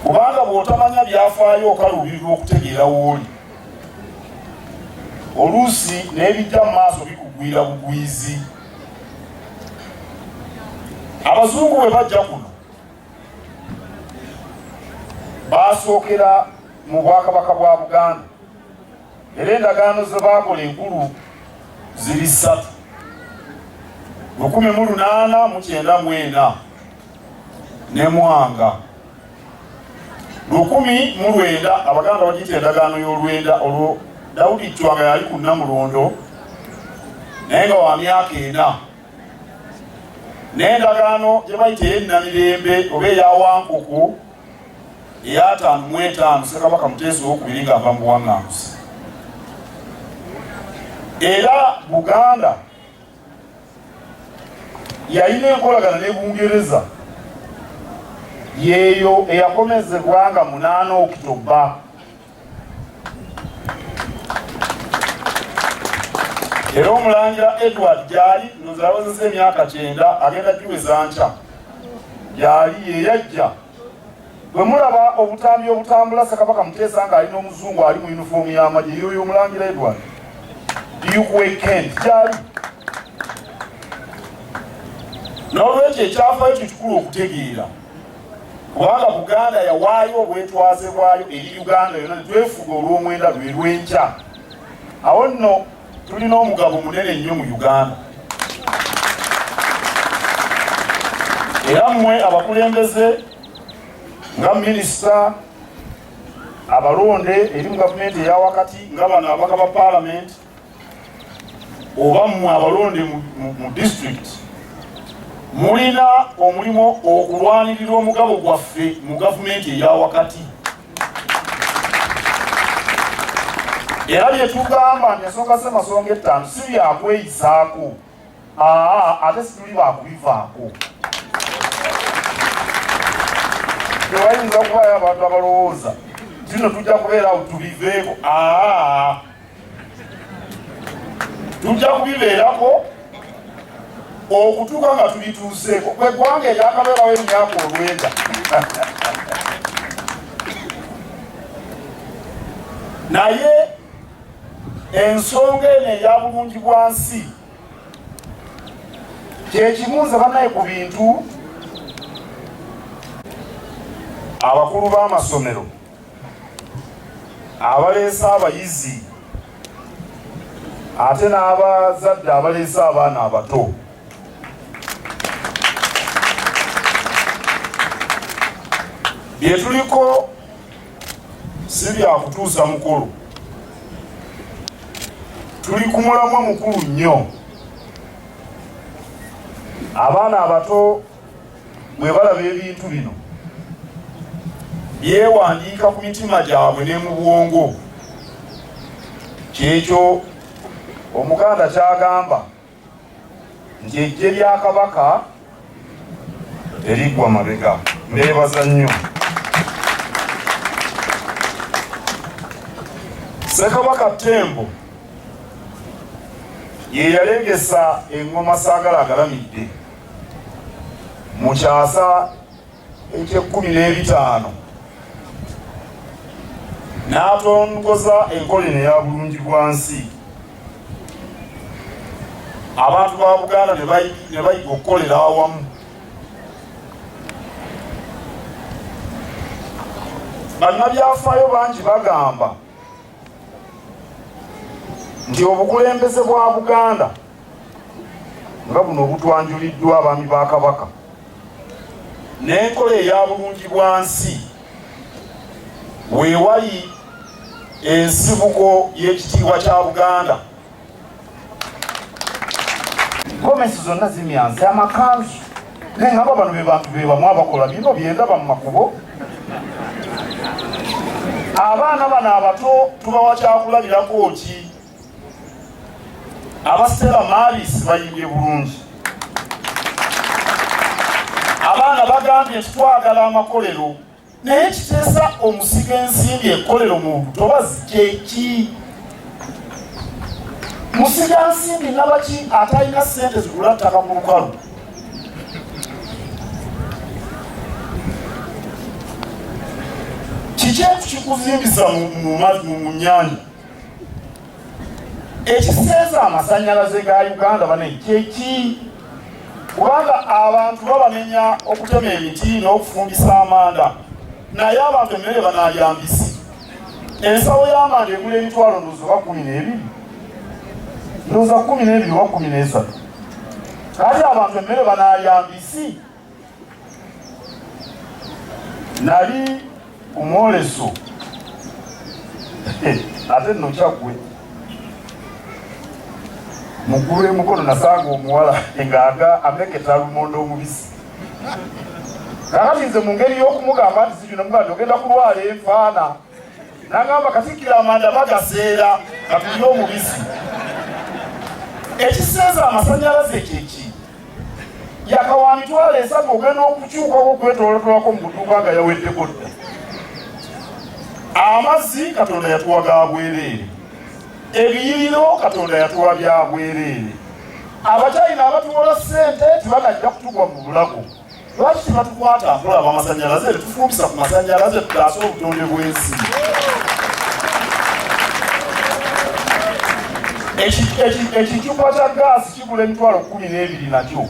kubanga bw'otamanya byafaayo okaluubirirwa okutegeera w'oli oluusi n'ebijja mu maaso bikugwira bugwizi. Abazungu bwe bajja kuno baasookera mu Bwakabaka bwa Buganda era endagaano ze baakola enkulu ziri 3: 1894 ne Mwanga, 1900 Abaganda bagiyita endagaano y'olwenda. Olwo Daudi Chwanga yali ku Namulondo naye nga wa myaka 4, n'endagaano gye bayita ey'Ennamirembe oba eya Wankoko eya 5 Ssekabaka Muteesa II nga ava mu buwaŋŋanguse. Era Buganda yalina enkolagana ne Bungereza yeeyo eyakomezebwa nga 8 Okitoba. Era Omulangira Edward gyali nozawezesa emyaka 9 agenda giweza nkya gyali yeyajja. Bwe mulaba obutambi obutambula Ssekabaka Muteesa ng'alina omuzungu ali mu yunifoomu y'amagye, yoyo Omulangira Edward Duke Weekend gyali. N'olwekyo ekyafaayo kikulu okutegeera, kubanga Buganda yawaayo obwetwaze bwayo eri Uganda yonna, netwefuga olw'omwenda lwe lw'enkya. Awo nno tulina omugabo munene nnyo mu Uganda. Era mmwe abakulembeze nga minisita, abalonde eri mu gavumenti eya wakati nga bano ababaka ba paalamenti, oba mmwe abalonde mu district, mulina omulimu okulwanirira omugabo gwaffe mu gavumenti eya wakati. Era bye tugamba nti ensonga z'amasonga 5 si byakweyisaako, ate situli bakubivaako. Tewayinza okubayo abantu abalowooza zino tujja kubeera awo tubiveeko. Tujja kubibeerako okutuuka nga tubituuseeko. Kwe ggwanga eryakabeerawo emyaka 9. Naye ensonga eno eya bulungi bwa nsi kyekimunze bannaye ku bintu abakulu b'amasomero abaleesa abayizi ate n'abazadde abaleesa abaana abato. Bye tuliko si byakutuusa mukolo, tuli ku mulamwa mukulu nnyo. Abaana abato bwe balaba ebintu bino byewandiika ku mitima gyabwe ne mu bwongo. Kyekyo Omuganda kyagamba nti ejje lya Kabaka eriggwa mabega. Mbeebaza nnyo. Ssekabaka Ttembo ye yalengesa engoma Saagala agalamidde mu kyasa eky'15 n'atongoza enkola eno eya bulungi bwa nsi. Abantu ba Buganda ne bayiga okukolera awamu. Bannabyafaayo bangi bagamba nti obukulembeze bwa Buganda nga buno obutwanjuliddwa abaami ba Kabaka n'enkola eya bulungi bwa nsi weewali ensibuko y'ekitiibwa kya Buganda. Gomesi zonna zimyanze amakanzu naye nga bano be bantu be bamu abakola bino byendaba mu makubo. Abaana bano abato tubawa kyakulabirako ki? Abasitera Maris bayimbye bulungi. Abaana bagambye nti twagala amakolero naye kiteesa omusiga ensimbi ekkolero mu butobazi kyeki? Musiga nsimbi nabaki atalina ssente zigula ttaka mu lukalu? kikuzimbisa mu nnyanja ekiseeza amasannyalaze ga Uganda bane kyeki? Kubanga abantu babamenya okutema emiti n'okufumbisa amanda, naye abantu emmere banayambisi. Ensawo y'amanda egula emitwalo ndowooza oba 12, ndowooza 12 oba 13. Kati abantu emmere banayambisi. Nali kumwoleso ate nno kyaggwe mugulu emukono nasanga omuwala ng'aga ameketa lumondo omubisi. Kakati nze mu ngeri y'okumugamba nti sijuna muganda ogenda kulwala enfaana, nagamba katikkira amanda bagaseera katulye omubisi. Ekiseeza amasannyalaze kyeki? Yakawa mitwalo 3 ogenda okukyukako okwetoolotolako mu kutuuka nga yaweddeko dda. Amazzi Katonda yatuwa ga bwereere, ebiyiriro Katonda yatuwa bya bwereere. Abakyayina abatuwola ssente tibanajja kutugwa mu bulago. Lwaki tebatukwata nkulaba amasannyalaze tufumbisa ku masannyalaze tutaase obutonde bw'ensi? Ekicupa kya gaasi kigula emitwalo 12 nakyo.